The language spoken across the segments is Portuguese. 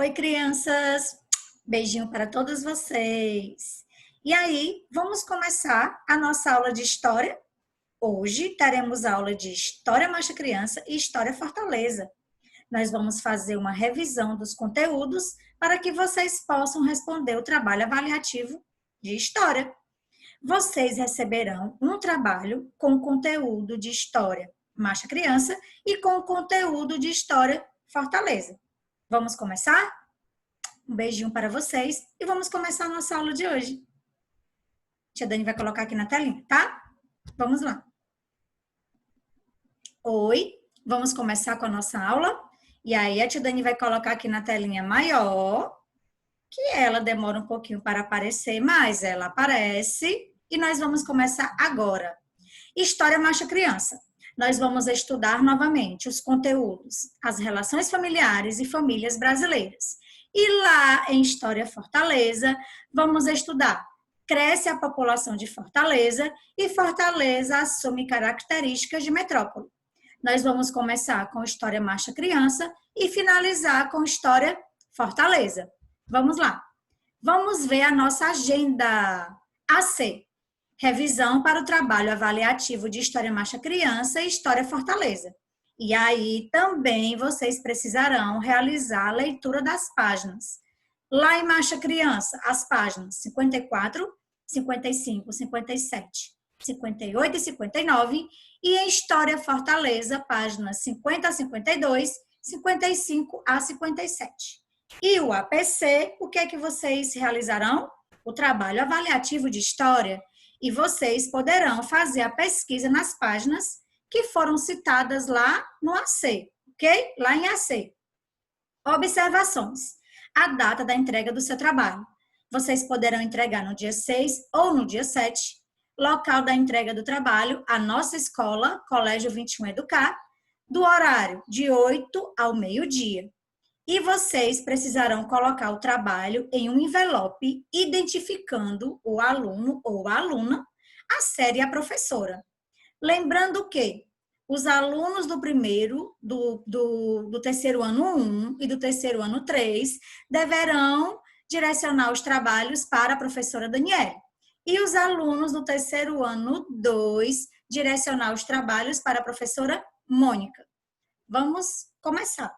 Oi, crianças! Beijinho para todos vocês. E aí, vamos começar a nossa aula de história? Hoje teremos aula de História Marcha Criança e História Fortaleza. Nós vamos fazer uma revisão dos conteúdos para que vocês possam responder o trabalho avaliativo de História. Vocês receberão um trabalho com conteúdo de História Marcha Criança e com conteúdo de História Fortaleza. Vamos começar? Um beijinho para vocês e vamos começar a nossa aula de hoje. Tia Dani vai colocar aqui na telinha, tá? Vamos lá. Oi, vamos começar com a nossa aula. E aí a tia Dani vai colocar aqui na telinha maior, que ela demora um pouquinho para aparecer, mas ela aparece. E nós vamos começar agora. História Marcha Criança. Nós vamos estudar novamente os conteúdos, as relações familiares e famílias brasileiras. E lá em História Fortaleza, vamos estudar cresce a população de Fortaleza e Fortaleza assume características de metrópole. Nós vamos começar com História Marcha Criança e finalizar com História Fortaleza. Vamos lá. Vamos ver a nossa agenda. AC. Revisão para o trabalho avaliativo de História Marcha Criança e História Fortaleza. E aí também vocês precisarão realizar a leitura das páginas. Lá em Marcha Criança, as páginas 54, 55, 57, 58 e 59. E em História Fortaleza, páginas 50 a 52, 55 a 57. E o APC, o que é que vocês realizarão? O trabalho avaliativo de História. E vocês poderão fazer a pesquisa nas páginas que foram citadas lá no AC, ok? Lá em AC. Observações. A data da entrega do seu trabalho. Vocês poderão entregar no dia 6 ou no dia 7. Local da entrega do trabalho, a nossa escola, Colégio 21 Educar, do horário de 8 ao meio-dia. E vocês precisarão colocar o trabalho em um envelope identificando o aluno ou a aluna, a série e a professora. Lembrando que os alunos do primeiro, do terceiro ano 1 e do terceiro ano 3 deverão direcionar os trabalhos para a professora Daniela. E os alunos do terceiro ano 2 direcionar os trabalhos para a professora Mônica. Vamos começar.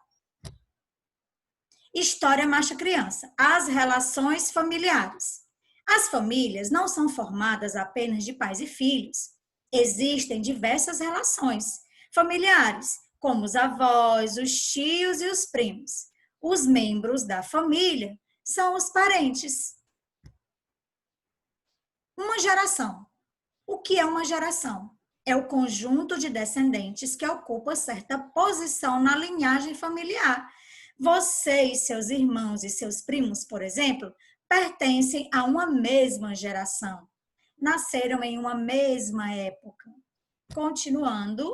História Marcha Criança. As relações familiares. As famílias não são formadas apenas de pais e filhos. Existem diversas relações familiares, como os avós, os tios e os primos. Os membros da família são os parentes. Uma geração. O que é uma geração? É o conjunto de descendentes que ocupa certa posição na linhagem familiar. Você e seus irmãos e seus primos, por exemplo, pertencem a uma mesma geração. Nasceram em uma mesma época. Continuando.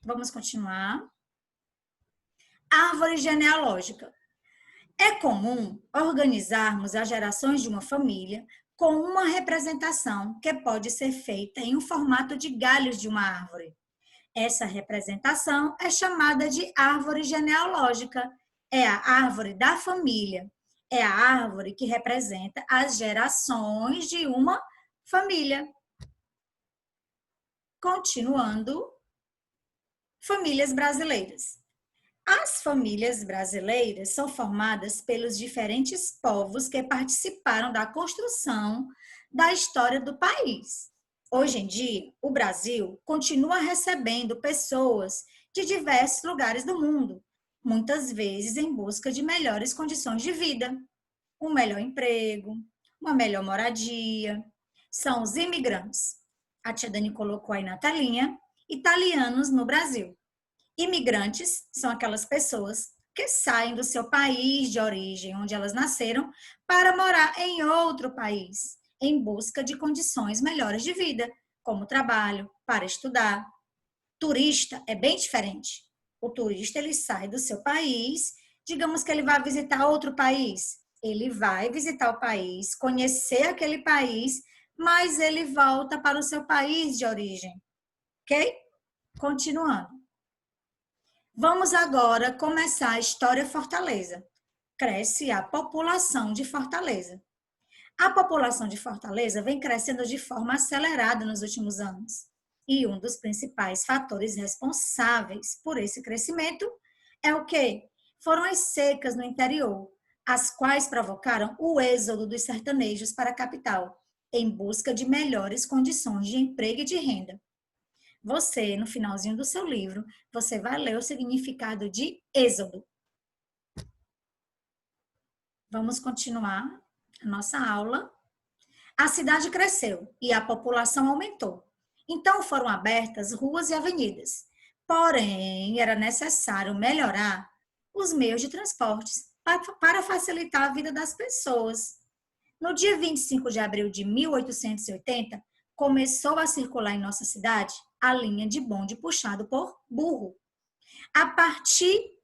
Vamos continuar. Árvore genealógica. É comum organizarmos as gerações de uma família com uma representação que pode ser feita em um formato de galhos de uma árvore. Essa representação é chamada de árvore genealógica. É a árvore da família. É a árvore que representa as gerações de uma família. Continuando, famílias brasileiras. As famílias brasileiras são formadas pelos diferentes povos que participaram da construção da história do país. Hoje em dia, o Brasil continua recebendo pessoas de diversos lugares do mundo, muitas vezes em busca de melhores condições de vida, um melhor emprego, uma melhor moradia. São os imigrantes. A tia Dani colocou aí na telinha, italianos no Brasil. Imigrantes são aquelas pessoas que saem do seu país de origem, onde elas nasceram, para morar em outro país, em busca de condições melhores de vida, como trabalho, para estudar. Turista é bem diferente. O turista, ele sai do seu país, digamos que ele vai visitar outro país. Ele vai visitar o país, conhecer aquele país, mas ele volta para o seu país de origem. Ok? Continuando. Vamos agora começar a História Fortaleza. cresce a população de Fortaleza. A população de Fortaleza vem crescendo de forma acelerada nos últimos anos. E um dos principais fatores responsáveis por esse crescimento é o quê? Foram as secas no interior, as quais provocaram o êxodo dos sertanejos para a capital, em busca de melhores condições de emprego e de renda. Você, no finalzinho do seu livro, você vai ler o significado de êxodo. Vamos continuar a nossa aula. A cidade cresceu e a população aumentou. Então foram abertas ruas e avenidas. Porém, era necessário melhorar os meios de transportes para facilitar a vida das pessoas. No dia 25 de abril de 1880, começou a circular em nossa cidade a linha de bonde puxado por burro. A partir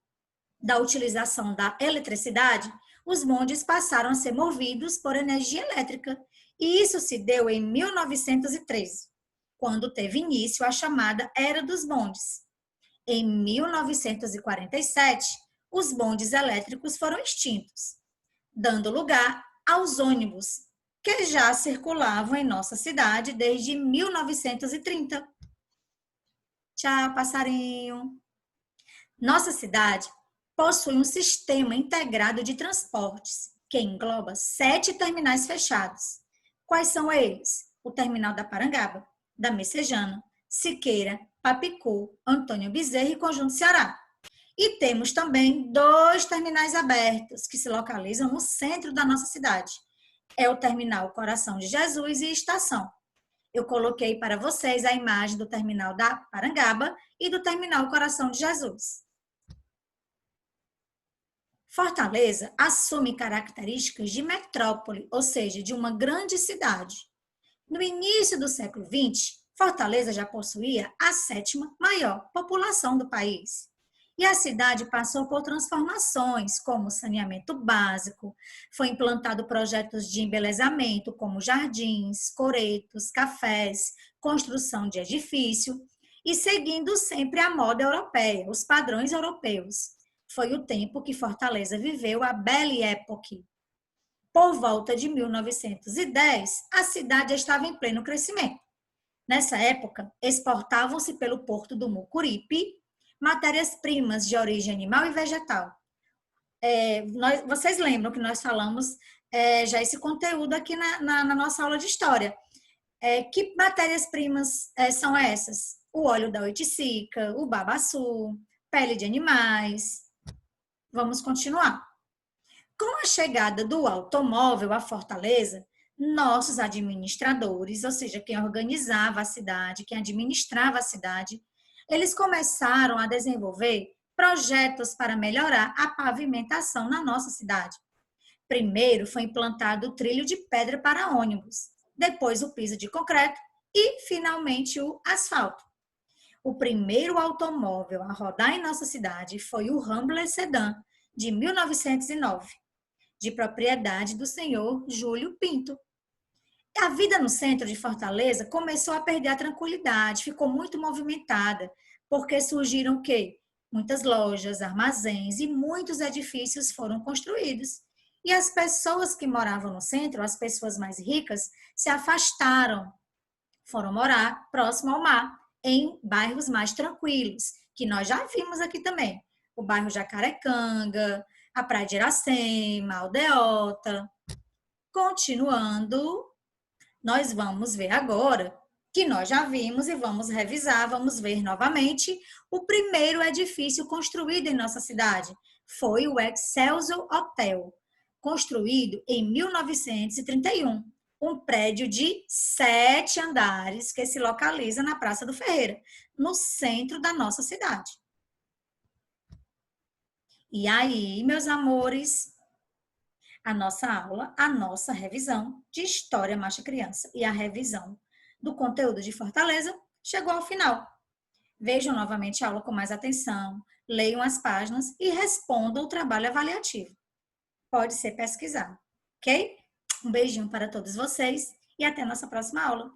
da utilização da eletricidade, os bondes passaram a ser movidos por energia elétrica. E isso se deu em 1913, quando teve início a chamada Era dos Bondes. Em 1947, os bondes elétricos foram extintos, dando lugar aos ônibus, que já circulavam em nossa cidade desde 1930. Tchau, passarinho! Nossa cidade possui um sistema integrado de transportes, que engloba 7 terminais fechados. Quais são eles? O terminal da Parangaba, da Messejana, Siqueira, Papicu, Antônio Bezerra e Conjunto Ceará. E temos também 2 terminais abertos, que se localizam no centro da nossa cidade. É o terminal Coração de Jesus e Estação. Eu coloquei para vocês a imagem do terminal da Parangaba e do terminal Coração de Jesus. Fortaleza assume características de metrópole, ou seja, de uma grande cidade. No início do século XX, Fortaleza já possuía a 7ª maior população do país. E a cidade passou por transformações, como saneamento básico, foi implantado projetos de embelezamento, como jardins, coretos, cafés, construção de edifício, e seguindo sempre a moda europeia, os padrões europeus. Foi o tempo que Fortaleza viveu a Belle Époque. Por volta de 1910, a cidade estava em pleno crescimento. Nessa época, exportavam-se pelo porto do Mucuripe matérias-primas de origem animal e vegetal. Vocês lembram que nós falamos já esse conteúdo aqui na nossa aula de história. Que matérias-primas são essas? O óleo da oiticica, o babaçu, pele de animais. Vamos continuar. Com a chegada do automóvel à Fortaleza, nossos administradores, ou seja, quem organizava a cidade, quem administrava a cidade, eles começaram a desenvolver projetos para melhorar a pavimentação na nossa cidade. Primeiro foi implantado o trilho de pedra para ônibus, depois o piso de concreto e, finalmente, o asfalto. O primeiro automóvel a rodar em nossa cidade foi o Rambler Sedan, de 1909, de propriedade do senhor Júlio Pinto. A vida no centro de Fortaleza começou a perder a tranquilidade, ficou muito movimentada, porque surgiram o quê? Muitas lojas, armazéns e muitos edifícios foram construídos. E as pessoas que moravam no centro, as pessoas mais ricas, se afastaram, foram morar próximo ao mar, em bairros mais tranquilos, que nós já vimos aqui também. O bairro Jacarecanga, a Praia de Iracema, a Aldeota. Continuando, nós vamos ver agora, que nós já vimos e vamos revisar, vamos ver novamente, o primeiro edifício construído em nossa cidade. Foi o Excelsior Hotel, construído em 1931. Um prédio de 7 andares que se localiza na Praça do Ferreira, no centro da nossa cidade. E aí, meus amores, a nossa aula, a nossa revisão de História Macha Criança e a revisão do conteúdo de Fortaleza chegou ao final. Vejam novamente a aula com mais atenção, leiam as páginas e respondam o trabalho avaliativo. Pode ser pesquisado, ok? Um beijinho para todos vocês e até a nossa próxima aula.